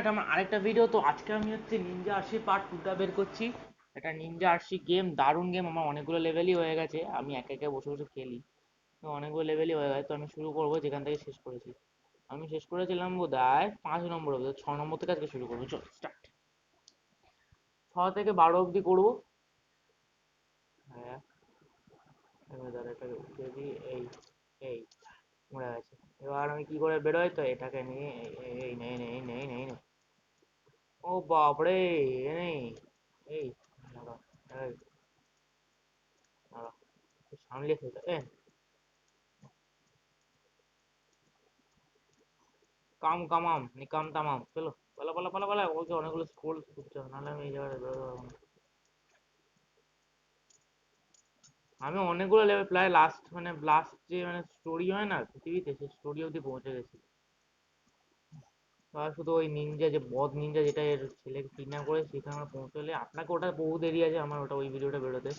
এটা আমার আরেকটা ভিডিও। তো আজকে আমি হচ্ছে নিনজা আরসি পার্ট 2টা বের করছি। এটা নিনজা আরসি গেম, দারুণ গেম। আমার অনেকগুলো লেভেলই হয়ে গেছে, আমি একে একে বসে বসে খেলি। তো অনেকগুলো লেভেলই হয়ে গেছে, তো আমি শুরু করবো যেখান থেকে শেষ করেছি। আমি শেষ করেছিলাম বোধহয় 5 নম্বর অব্দি, 6 নম্বর থেকে আজকে শুরু করবো। চল স্টার্ট। 6 থেকে 12 অব্দি করবো। হ্যাঁ, এবার ধর এটাকে উঠিয়ে দিই। এই এই মরে গেছে। এবার আমি কি করে বেরোই? তো এটাকে নিয়ে এই নেই নেই নেই নেই নেই। ও বাপরে, এ নেই। এই দাঁড়া, এই দাঁড়া, একটু সামলে খেলতে কাম কামাম নিকাম তামাম। চলো পালা পালা পালা পালা, ওই যে অনেকগুলো স্কোর করতে হবে, নাহলে আমি এই জায়গায় বেরোতে পারবো না। আমি অনেকগুলো লেভেল প্রায় লাস্ট, মানে লাস্ট যে মানে স্টোরি হয় না পৃথিবীতে, সেই স্টোরি অবধি পৌঁছে গেছি। আর শুধু ওই নিনজা, যে বদ নিনজা যেটা এর ছেলেকে কিডন্যাপ করে, সেখানে আমরা পৌঁছলে, আপনাকে ওটা বহু দেরি আছে আমার ওটা, ওই ভিডিওটা বেরোতে।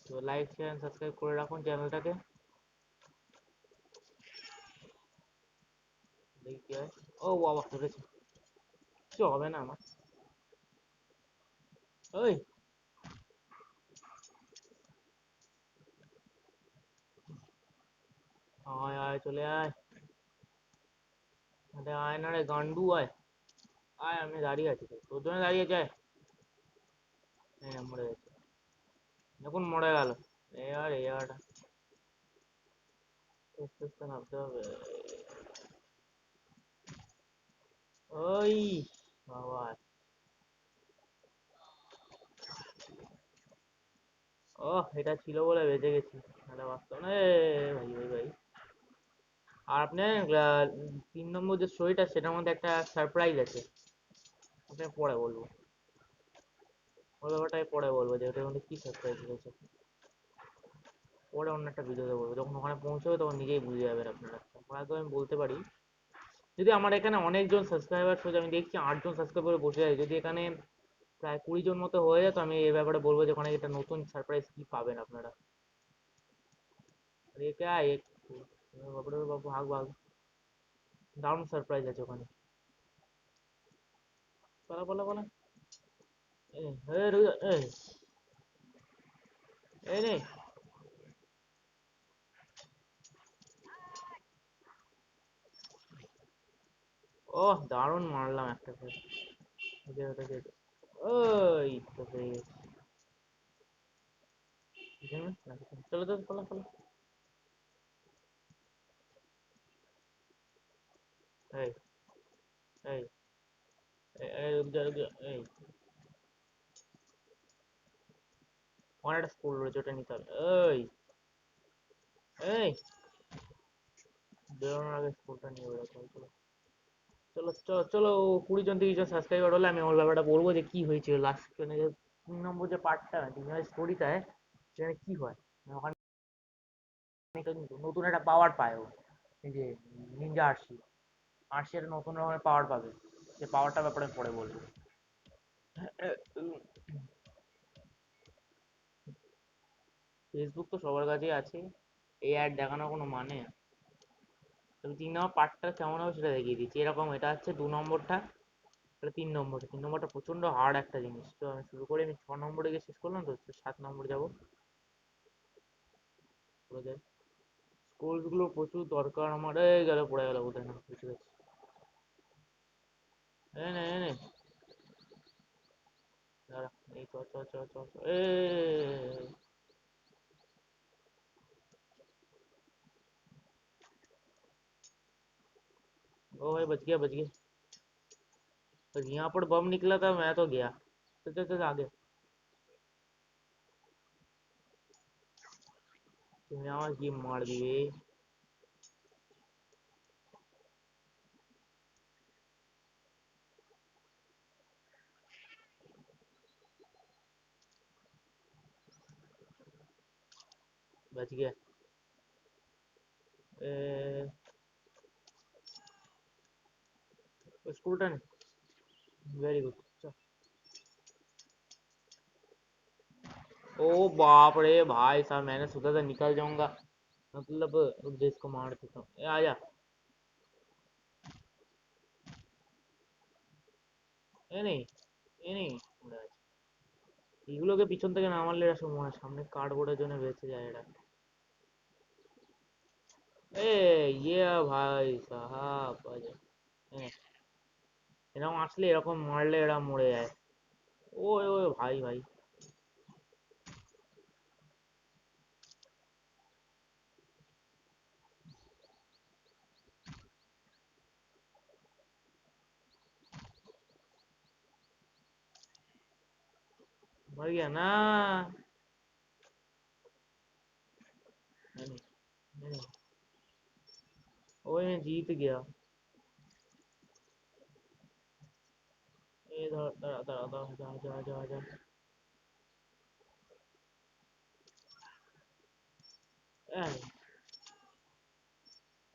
তো লাইক শেয়ার সাবস্ক্রাইব করে রাখুন চ্যানেলটাকে। দেখি কি হয়। ও বাবা ধরেছে, কিছু হবে না আমার। ওই আয় আয় চলে আয়। আরে আয় না রে গান্ডু, আয় আয়, আমি দাঁড়িয়ে আছি তো, তোর জন্য দাঁড়িয়ে যায়। হ্যাঁ মরে গেছে, দেখুন মরে গেল। এবার এবার আস্তে আস্তে নামতে হবে। ওই বাবা, ও এটা ছিল বলে বেঁচে গেছি, নাহলে বাঁচতাম না। ভাই ভাই ভাই। আর আপনি 3 নম্বর যে স্টোরিটা, সেটার মধ্যে একটা সারপ্রাইজ আছে, আপনাকে পরে বলবো। ওই ব্যাপারটাই পরে বলবো যে ওটার মধ্যে কি সারপ্রাইজ রয়েছে। পরে অন্য একটা ভিডিওতে বলবো, যখন ওখানে পৌঁছবে তখন নিজেই বুঝে যাবেন আপনারা। তারপর আগে আমি বলতে পারি, যদি আমার এখানে অনেকজন সাবস্ক্রাইবার হয়ে যায়, আমি দেখছি 8জন সাবস্ক্রাইবার বসে যায়, যদি এখানে প্রায় 20 জন মতো হয়ে যায়, তো আমি এই ব্যাপারে বলবো যে ওখানে একটা নতুন সারপ্রাইজ কি পাবেন আপনারা। আরে কে আয় একটু, বাপরে বাবু ভাগ ভাগ, দারুণ সারপ্রাইজ আছে ওখানে। পালা পালা পালা। এই এই নে। ওহ দারুণ মারলাম একটা করে। ওকে ওটাকে, ওই তো পেয়ে গেছি। এখানে চলো তো, পালা পালা। এই এই এই রুক যা রুক যা, এই ওখানে একটা স্কুল রয়েছে, ওটা নিতে হবে। এই এই বেরোনোর আগে স্কুলটা নিয়ে বেরোতে হবে। চলো চলো চলো চলো। 20 জন 30 জন সাবস্ক্রাইবার হলে আমি ওর ব্যাপারটা বলবো যে কি হয়েছিল লাস্ট, মানে যে 3 নম্বর যে পার্টটা, 3 নম্বর স্টোরিটায়, সেখানে কি হয়। মানে ওখানে নতুন একটা পাওয়ার পায় ও, এই যে নিনজা আরসি, আরসি একটা নতুন রকমের পাওয়ার পাবে। সে পাওয়ারটার ব্যাপারে আমি পরে বলবো। ফেসবুক তো সবার কাছেই আছে, এই অ্যাড দেখানোর কোনো মানে? তবে 3 নম্বর পার্টটা কেমন হবে সেটা দেখিয়ে দিচ্ছি। এরকম, এটা হচ্ছে 2 নম্বরটা, এটা 3 নম্বরটা। 3 নম্বরটা প্রচন্ড হার্ড একটা জিনিস। তো আমি শুরু করে আমি 6 নম্বরে গিয়ে শেষ করলাম, তো 7 নম্বর যাবো। করে যাই। স্কোর্স গুলো প্রচুর দরকার আমার। এই গেল, পড়ে গেল কোথায়, না বুঝে গেছি। এই নে এই নে, দাঁড়া, এই চ চ চ চ চ, ओ भाई बच गया बच गया। पर यहाँ पर बम निकला था, मैं तो गया। चल चल चल आगे। तुमने आवाज की मार दी बे। बच गया। ए, स्कूटर ने, वेरी गुड। ओ बाप रे भाई साहब, मैंने सोचा था निकल जाऊंगा, मतलब रुक जा, इसको मार देता हूँ। आ जा। এ নেই, এ নেই, উড়ে আছে। এগুলোকে পিছন থেকে না মারলে এরা সময় সামনে কার্ডবোর্ডের জন্য বেঁচে যায় এরা। এ ইয়ে ভাই সাহাব এরকম আসলে এরকম মারলে এরা মরে যায়। ওই ওই ভাই ভাই मर गया ना। नहीं नहीं नहीं, ओए मैं जीत गया। ये धर धर धर धर जा जा जा जा। ए,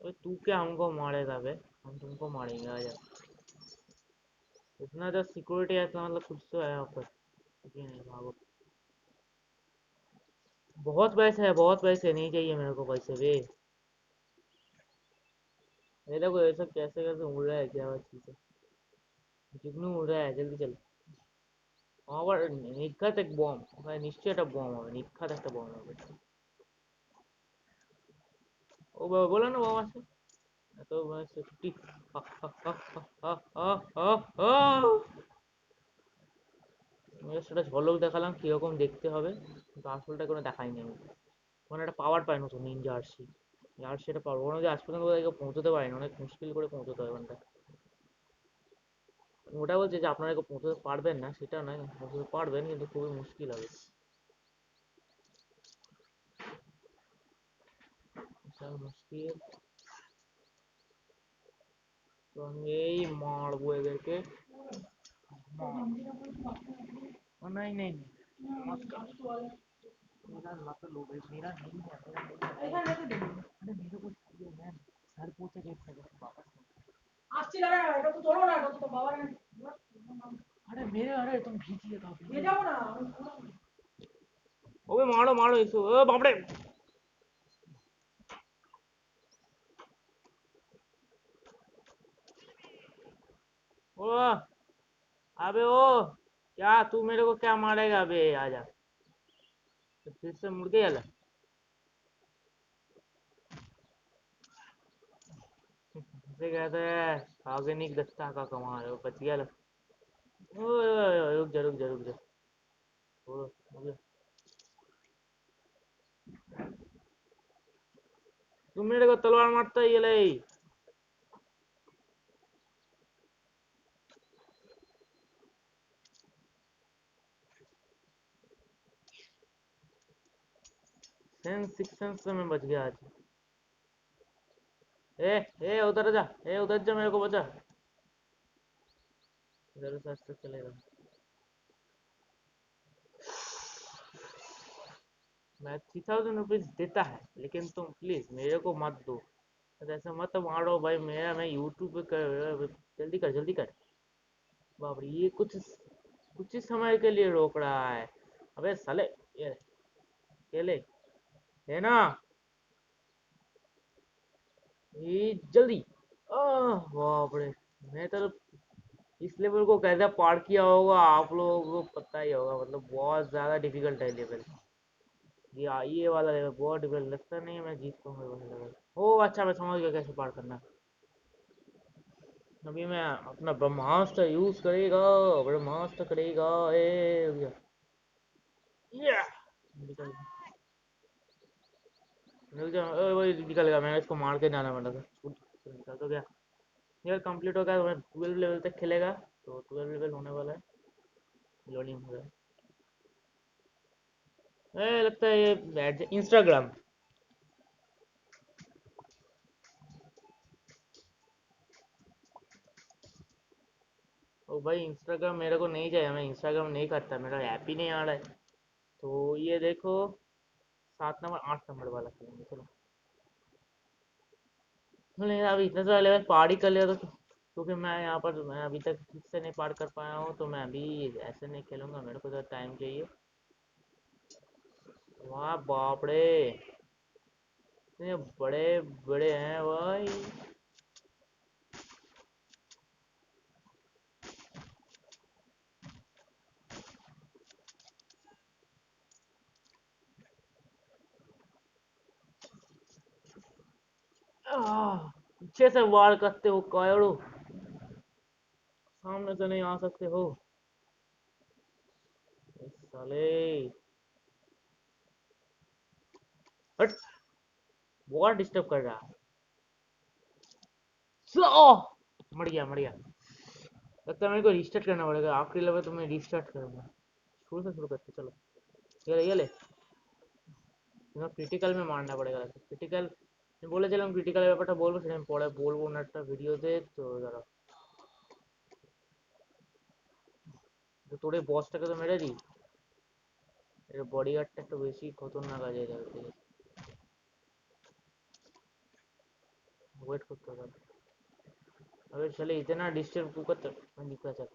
ओए तू क्या हमको मारेगा बे? हम तुमको मारेंगे आजा। इतना जो सिक्योरिटी है इतना मतलब कुछ तो है यहाँ पर। कुछ भी नहीं भागो। बहुत पैसे है, बहुत पैसे नहीं चाहिए मेरे को पैसे बे। ये देखो ये सब कैसे कैसे उड़ रहा है क्या बात चीज़ है। जुगनू उड़ रहा है जल्दी चल। আবার নিখাত এক বম ওখানে নিশ্চয়ই একটা বম হবে নিখাত একটা বম হবে ও বাবা বলো না বম আছে এত সেফটি সেটা ঝলক দেখালাম কিরকম দেখতে হবে কিন্তু আসলটা কোনো দেখাইনি আমি ওখানে একটা পাওয়ার পাই নতুন নিনজা আরসি আরসি এটা পাওয়ার ওখানে যে আজ পর্যন্ত কোথাও পৌঁছতে পারিনি অনেক মুশকিল করে পৌঁছতে হয় ওখানটা ওটা বলছে যে আপনারা পৌঁছতে পারবেন না সেটা নয় পৌঁছতে পারবেন কিন্তু খুবই মুশকিল হবে বিশাল মুশকিল তো আমি এই মারবো এদেরকে नहीं नहीं नहीं मत कर मेरा मत लो भाई मेरा नहीं है अरे मेरे को चाहिए मैं सर पूछे के वापस আসছি দাঁড়া এটা তো তোলো না এটা তো বাবা अरे मेरे अरे तुम खींचिए काफी ले जाओ ना ओबे मारो मारो इसको ओ बाप रे ओ अबे ओ क्या तू मेरे को क्या मारेगा बे आजा तो फिर से मुड़ के आला इसे कहते हैं ऑर्गेनिक दस्ता का कमाल है बच गया ओए रुक जा रुक जा रुक जा ओ, तू मेरे को तलवार मारता है ये ले 6 से मैं बच गया आज ए उधर जा ए उधर जा मेरे को बचा इधर से रास्ते चलेगा मैं 3000 रुपीज देता है लेकिन तुम प्लीज मेरे को मत दो ऐसे मत मारो भाई मेरा मैं यूट्यूब पे कर जल्दी कर जल्दी कर बाप रे ये कुछ ही समय के लिए रोक रहा है अबे साले ये केले है ना ये जल्दी बाप रे मैं तो इस लेवल को कैसे पार किया होगा आप लोगों को पता ही होगा मतलब बहुत ज्यादा डिफिकल्ट है लेवल ये वाला लेवल बहुत डिफिकल्ट लगता नहीं है मैं जीत पाऊंगा वाला लेवल ओ अच्छा मैं समझ गया कैसे पार करना अभी मैं अपना ब्रह्मास्त्र यूज करेगा ब्रह्मास्त्र करेगा ए भैया या निकल निकल जा वही निकल गया मैं इसको मार के जाना पड़ा था निकल तो गया यार कंप्लीट हो गया तो मैं 12 लेवल तक खेलेगा तो 12 लेवल होने वाला है लोडिंग हो रहा है लगता है ये बैठ इंस्टाग्राम ओ भाई इंस्टाग्राम मेरे को नहीं चाहिए मैं इंस्टाग्राम नहीं करता मेरा ऐप ही नहीं आ रहा है तो ये देखो 7 नंबर 8 नंबर वाला खेलेंगे चलो नहीं अभी इतना सारा लेवल पार ही कर लिया तो क्योंकि मैं यहाँ पर मैं अभी तक ठीक से नहीं पार कर पाया हूँ तो मैं अभी ऐसे नहीं खेलूंगा मेरे को तो टाइम चाहिए वाह बाप रे इतने बड़े बड़े हैं भाई पीछे से वार करते हो कायड़ो, सामने से नहीं आ सकते हो साले। हट, बहुत डिस्टर्ब कर रहा है। मर गया मर गया। लगता है मेरे को रिस्टार्ट करना पड़ेगा, आखिरी लेवल तो मैं रिस्टार्ट करूंगा। शुरू से शुरू करते चलो। ये ले तुम्हें क्रिटिकल में मारना पड़ेगा। क्रिटिकल बोले चलो क्रिटिकल ব্যাপারটা বলবো, সেটা আমি পরে বলবো না একটা ভিডিওতে। তো দাঁড়া, তো তোর এই বসটাকে তো মেরে দিই, এর বডিগার্ডটা একটু বেশি খতরনাক আছে এদের থেকে। वेट करते हो अबे चले, इतना डिस्टर्ब क्यों करते हो? मैं निकला चल।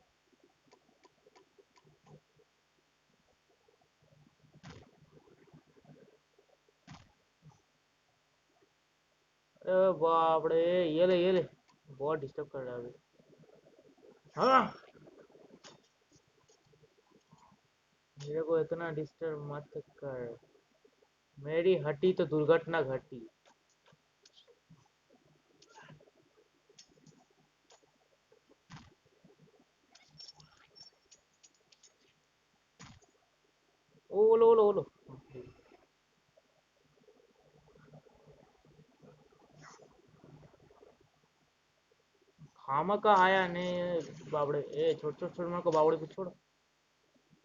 अरे बाप रे, ये ले बहुत डिस्टर्ब कर रहा है अभी। हाँ, मेरे को इतना डिस्टर्ब मत कर, मेरी हटी तो दुर्घटना घटी। ओ लो खामा का आया ने बावड़े। ए छोड़ छोड़ छोड़, मेरे को बावड़े को छोड़।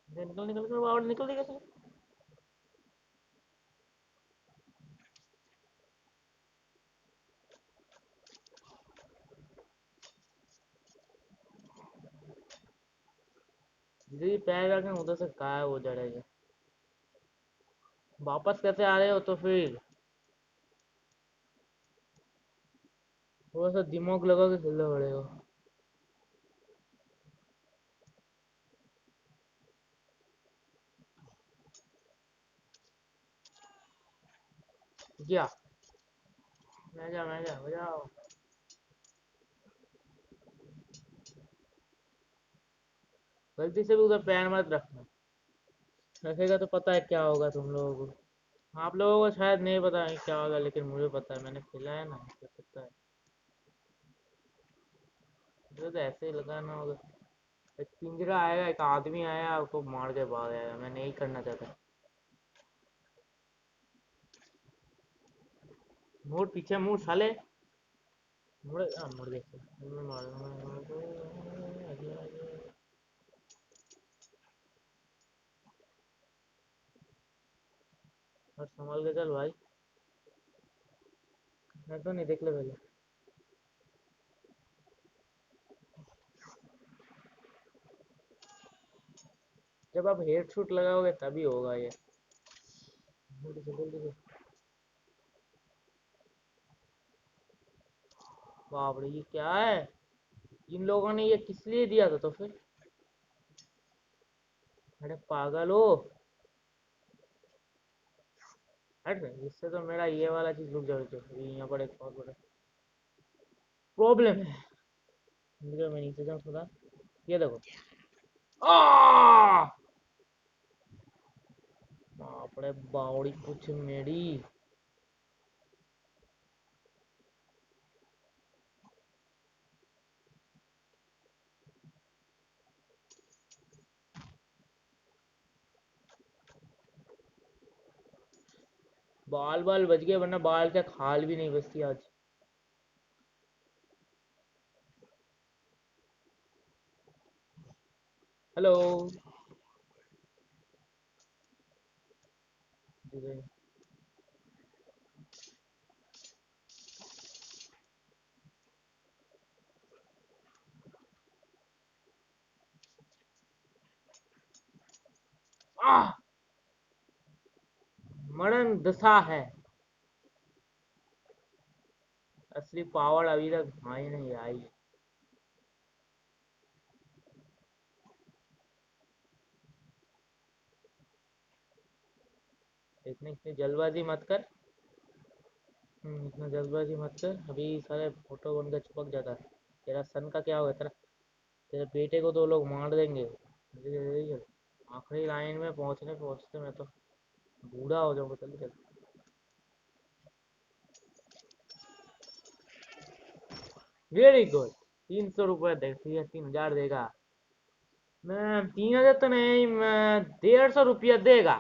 निकल निकल निकल बावड़े, निकल निकल। जी पैर रखें उधर से गायब हो जा रहा है। वापस कैसे आ रहे हो तो फिर? थोड़ा सा दिमाग लगा के चलना पड़ेगा। क्या? मैं जा बजाओ। गलती से भी उधर पैर मत रखना, रखेगा तो पता है क्या होगा तुम लोगों को। आप लोगों को शायद नहीं पता है क्या होगा, लेकिन मुझे पता है, मैंने खेला है ना, मुझे पता है। मुझे तो ऐसे ही लगाना होगा। एक पिंजरा आएगा, एक आदमी आया, उसको मार के भाग आएगा। मैं नहीं करना चाहता। मुड़ पीछे, मुड़ साले, मुड़ देख। और संभाल के चल भाई, मैं तो नहीं, देख ले पहले। जब आप हेड शूट लगाओगे तभी होगा ये। जल्दी से जल्दी से। बाप रे, ये क्या है? इन लोगों ने ये किस लिए दिया था तो फिर? अरे पागल हो, हट रहे। इससे तो मेरा ये वाला चीज रुक जाए। तो यहाँ पर एक बहुत बड़ा प्रॉब्लम है। मैं नीचे जाऊँ थोड़ा। ये देखो। आ बाप रे, बावड़ी कुछ मेरी। बाल बाल बच गए, वरना बाल क्या खाल भी नहीं बचती आज। हेलो। आह, मरण दशा है। असली पावर अभी तक भाई नहीं आई। इतनी इतनी जल्दबाजी मत कर। इतना जल्दबाजी मत कर, अभी सारे फोटो बनकर चिपक जाता है। तेरा सन का क्या होगा? तेरा तेरे बेटे को तो लोग मार देंगे। जल्दी जल्दी चल। आखिरी लाइन में पहुंचने पहुंचते मैं तो बूढ़ा हो जाऊंगा। जल्दी चल। Very good. 300 रुपये दे, 3 हजार देगा। मैं 3 हजार तो नहीं, मैं 150 रुपया देगा।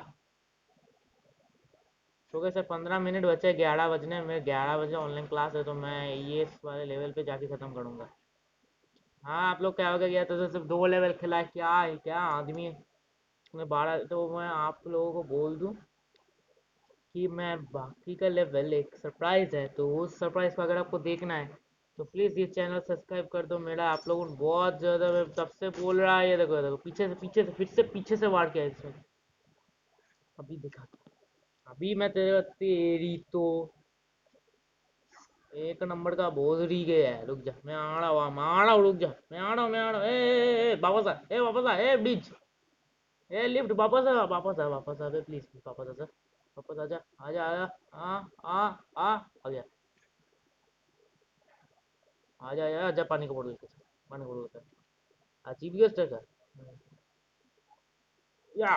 क्योंकि सर 15 मिनट बचे, 11 बजने में, 11 बजे ऑनलाइन क्लास है, तो मैं ये इस वाले लेवल पे जाके खत्म करूंगा। हाँ, आप लोग क्या हो गया, तो सिर्फ 2 लेवल खेला है, क्या है, क्या आदमी है। मैं 12, तो मैं आप लोगों को बोल दूं कि मैं बाकी का लेवल एक सरप्राइज है, तो उस सरप्राइज को अगर आपको देखना है तो प्लीज़ ये चैनल सब्सक्राइब कर दो मेरा। आप लोगों को बहुत ज़्यादा, मैं तब से बोल रहा है, ये देखो देखो, पीछे से फिर से पीछे से वार किया इसमें। अभी दिखा, अभी मैं तेरी तो एक नंबर का बोझ रही गया है। रुक जा, मैं आ रहा हूँ, रुक जा, मैं आ रहा हूँ, वापस आ, वापस आ, ब्रिज, लिफ्ट, वापस आ, प्लीज वापस आ जा, वापस आ जा, आ जा, आ जा, आ गया, आ जा, पानी का बोतल लेके चल, पानी का बोतल लेके चल। जीपीएस देखा, या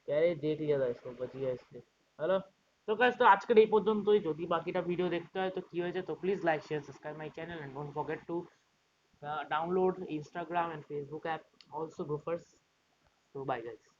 कह रहे देख लिया था इसको, बच गया इससे। हेलो। तो गाइस, तो আজকের এই পর্যন্তই। যদি বাকিটা ভিডিও দেখতে হয় তো কি হয়েছে, তো please like share subscribe my channel and don't forget to download Instagram and Facebook app, also Goofers. So bye guys.